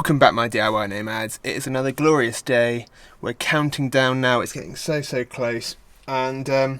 Welcome back, my DIY nomads. It is another glorious day. We're counting down now. It's getting so close. And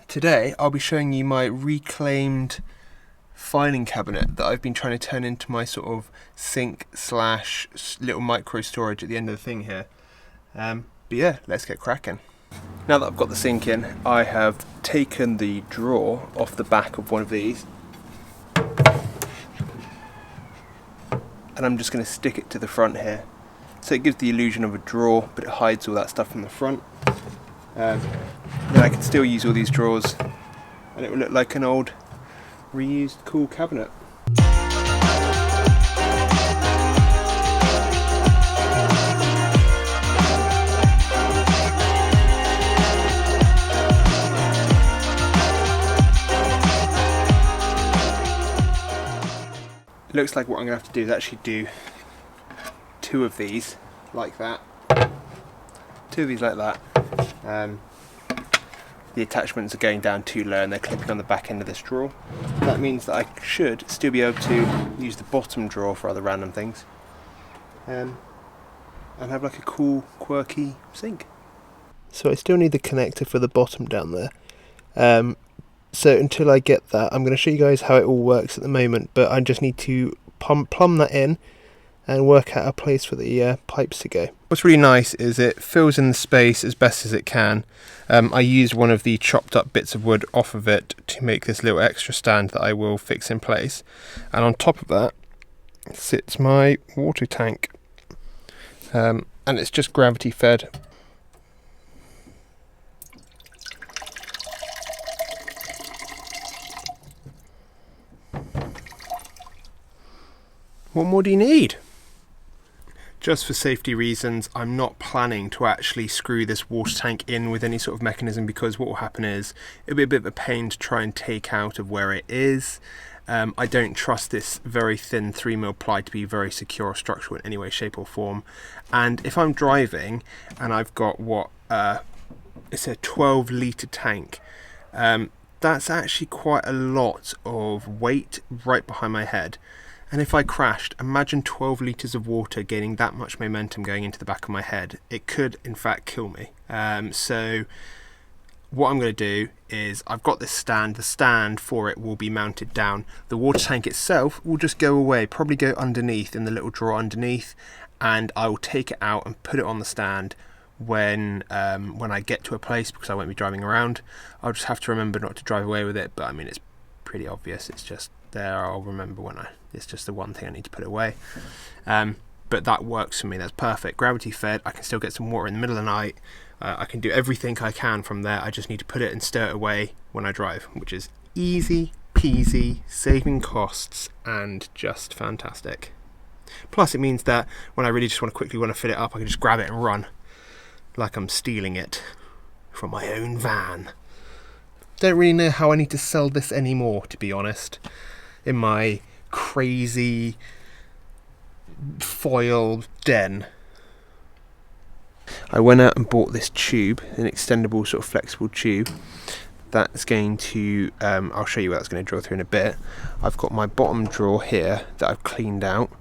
today I'll be showing you my reclaimed filing cabinet that I've been trying to turn into my sort of sink slash little micro storage at the end of the thing here. But yeah, let's get cracking. Now that I've got the sink in, I have taken the drawer off the back of one of these. And I'm just going to stick it to the front here. So it gives the illusion of a drawer, but it hides all that stuff from the front. Then I can still use all these drawers and it will look like an old reused cool cabinet. It looks like what I'm going to have to do is actually do two of these like that. Two of these like that. The attachments are going down too low and they're clipping on the back end of this drawer. That means that I should still be able to use the bottom drawer for other random things. And have like a cool, quirky sink. So I still need the connector for the bottom down there. So until I get that, I'm going to show you guys how it all works at the moment, but I just need to plumb that in and work out a place for the pipes to go. What's really nice is it fills in the space as best as it can. I used one of the chopped up bits of wood off of it to make this little extra stand that I will fix in place. And on top of that sits my water tank. And it's just gravity fed. What more do you need? Just for safety reasons, I'm not planning to actually screw this water tank in with any sort of mechanism, because what will happen is it'll be a bit of a pain to try and take out of where it is. I don't trust this very thin 3mm ply to be very secure or structural in any way, shape or form. And if I'm driving and I've got it's a 12-litre tank, that's actually quite a lot of weight right behind my head. And if I crashed, imagine 12 litres of water gaining that much momentum going into the back of my head. It could, in fact, kill me. So what I'm going to do is, I've got this stand. The stand for it will be mounted down. The water tank itself will just go away, probably go underneath in the little drawer underneath. And I will take it out and put it on the stand when I get to a place, because I won't be driving around. I'll just have to remember not to drive away with it. But I mean, it's pretty obvious. It's just there. I'll remember it's just the one thing I need to put away. But that works for me. That's perfect. Gravity fed. I can still get some water in the middle of the night. I can do everything I can from there. I just need to put it and stir it away when I drive, which is easy peasy, saving costs and just fantastic. Plus it means that when I really just want to fill it up, I can just grab it and run like I'm stealing it from my own van. Don't really know how I need to sell this anymore, to be honest, in my crazy foil den. I went out and bought this tube, an extendable sort of flexible tube. That's going to, I'll show you what that's going to draw through in a bit. I've got my bottom drawer here that I've cleaned out,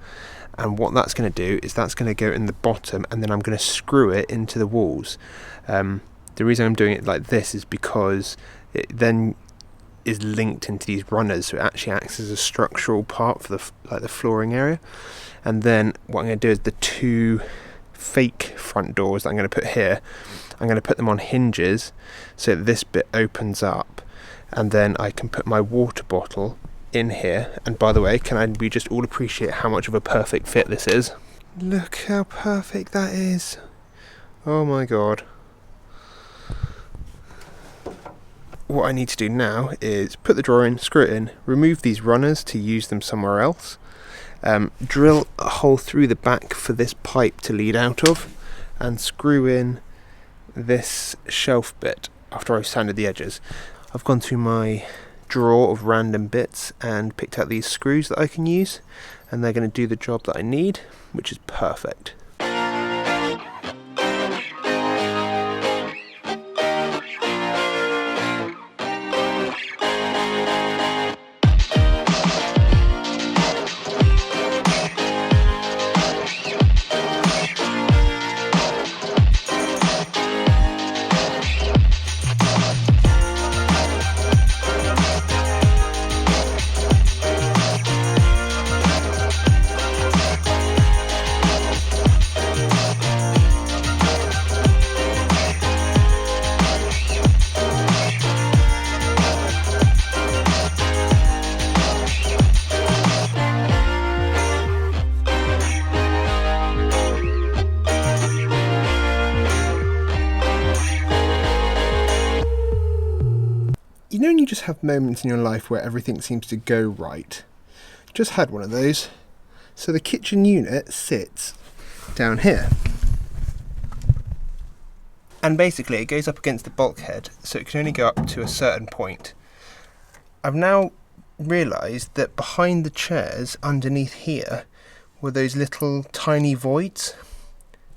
and what that's going to do is that's going to go in the bottom, and then I'm going to screw it into the walls. The reason I'm doing it like this is because it then is linked into these runners, so it actually acts as a structural part for the flooring area. And then what I'm going to do is the two fake front doors that I'm going to put here, I'm going to put them on hinges so that this bit opens up, and then I can put my water bottle in here. And by the way, we just all appreciate how much of a perfect fit this is? Look how perfect that is. Oh my god. What I need to do now is put the drawer in, screw it in, remove these runners to use them somewhere else, drill a hole through the back for this pipe to lead out of, and screw in this shelf bit after I've sanded the edges. I've gone through my drawer of random bits and picked out these screws that I can use, and they're going to do the job that I need, which is perfect. just have moments in your life where everything seems to go right? Just had one of those. So the kitchen unit sits down here. And basically it goes up against the bulkhead, so it can only go up to a certain point. I've now realised that behind the chairs, underneath here, were those little tiny voids.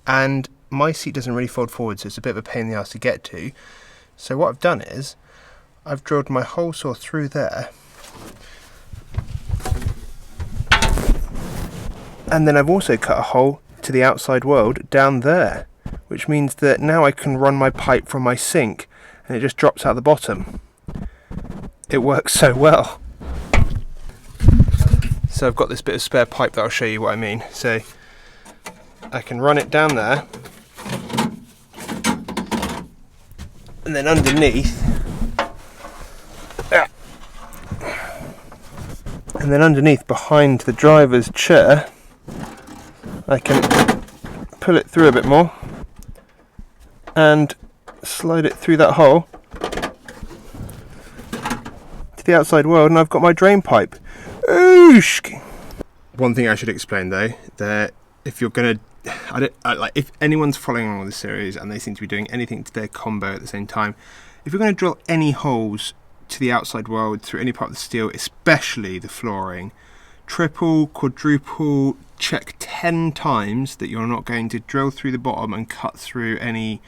And my seat doesn't really fold forward, so it's a bit of a pain in the ass to get to. So what I've done is, I've drilled my hole saw through there. And then I've also cut a hole to the outside world down there, which means that now I can run my pipe from my sink and it just drops out the bottom. It works so well. So I've got this bit of spare pipe that I'll show you what I mean. So I can run it down there, and then underneath, behind the driver's chair, I can pull it through a bit more and slide it through that hole to the outside world, and I've got my drain pipe. Oosh! One thing I should explain though, that if you're gonna, if anyone's following along with the series and they seem to be doing anything to their combo at the same time, if you're going to drill any holes to the outside world through any part of the steel, especially the flooring, triple, quadruple, check 10 times that you're not going to drill through the bottom and cut through any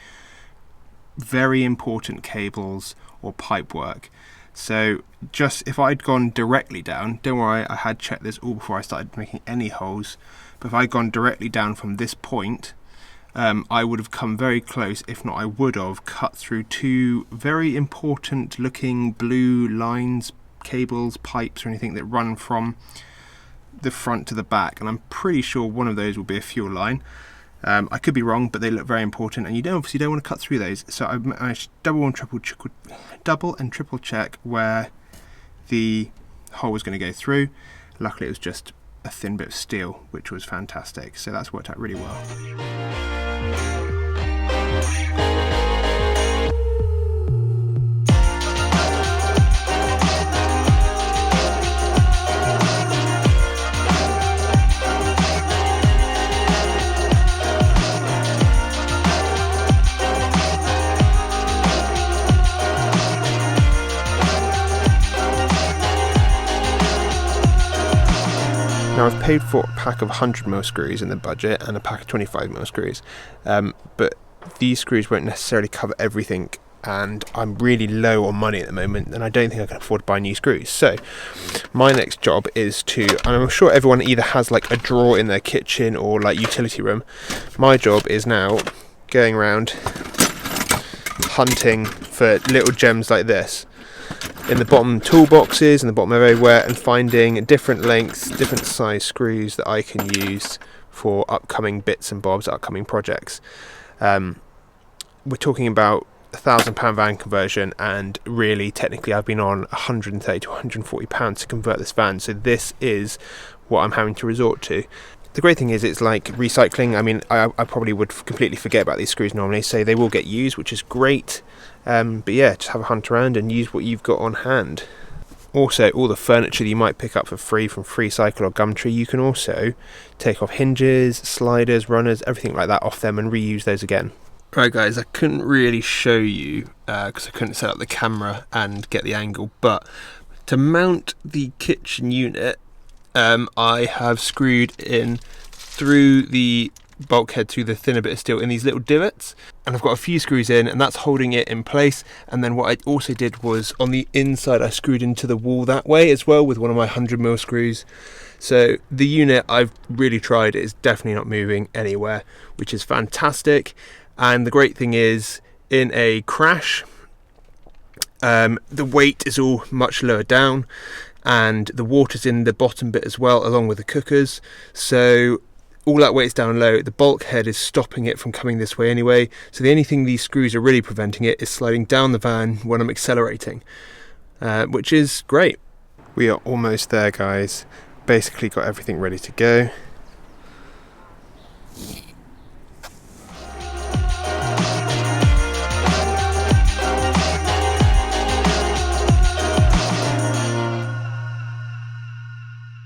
very important cables or pipe work. So just if I'd gone directly down, don't worry, I had checked this all before I started making any holes, but if I'd gone directly down from this point, I would have come very close, if not I would have cut through two very important looking blue lines, cables, pipes or anything that run from the front to the back, and I'm pretty sure one of those will be a fuel line. I could be wrong, but they look very important, and you obviously don't want to cut through those. So I double and triple check where the hole was going to go through. Luckily, it was just a thin bit of steel, which was fantastic. So that's worked out really well. Now I've paid for a pack of 100mm screws in the budget and a pack of 25mm screws, but these screws won't necessarily cover everything, and I'm really low on money at the moment and I don't think I can afford to buy new screws. So my next job is to, and I'm sure everyone either has like a drawer in their kitchen or like utility room, my job is now going around hunting for little gems like this in the bottom toolboxes and the bottom of everywhere, and finding different lengths, different size screws that I can use for upcoming bits and bobs, upcoming projects. We're talking about £1,000 van conversion, and really technically I've been on £130 to £140 to convert this van, so this is what I'm having to resort to. The great thing is it's like recycling. I mean, I probably would completely forget about these screws normally, so they will get used, which is great. But yeah, just have a hunt around and use what you've got on hand. Also, all the furniture that you might pick up for free from FreeCycle or Gumtree, you can also take off hinges, sliders, runners, everything like that off them and reuse those again. Right guys, I couldn't really show you because I couldn't set up the camera and get the angle, but to mount the kitchen unit, I have screwed in through the bulkhead through the thinner bit of steel in these little divots, and I've got a few screws in and that's holding it in place. And then what I also did was on the inside I screwed into the wall that way as well with one of my 100mm screws. So the unit, I've really tried, it is definitely not moving anywhere, which is fantastic. And the great thing is, in a crash, the weight is all much lower down and the water's in the bottom bit as well, along with the cookers, so all that weight's down low. The bulkhead is stopping it from coming this way anyway, so the only thing these screws are really preventing it is sliding down the van when I'm accelerating, which is great. We are almost there guys, basically got everything ready to go.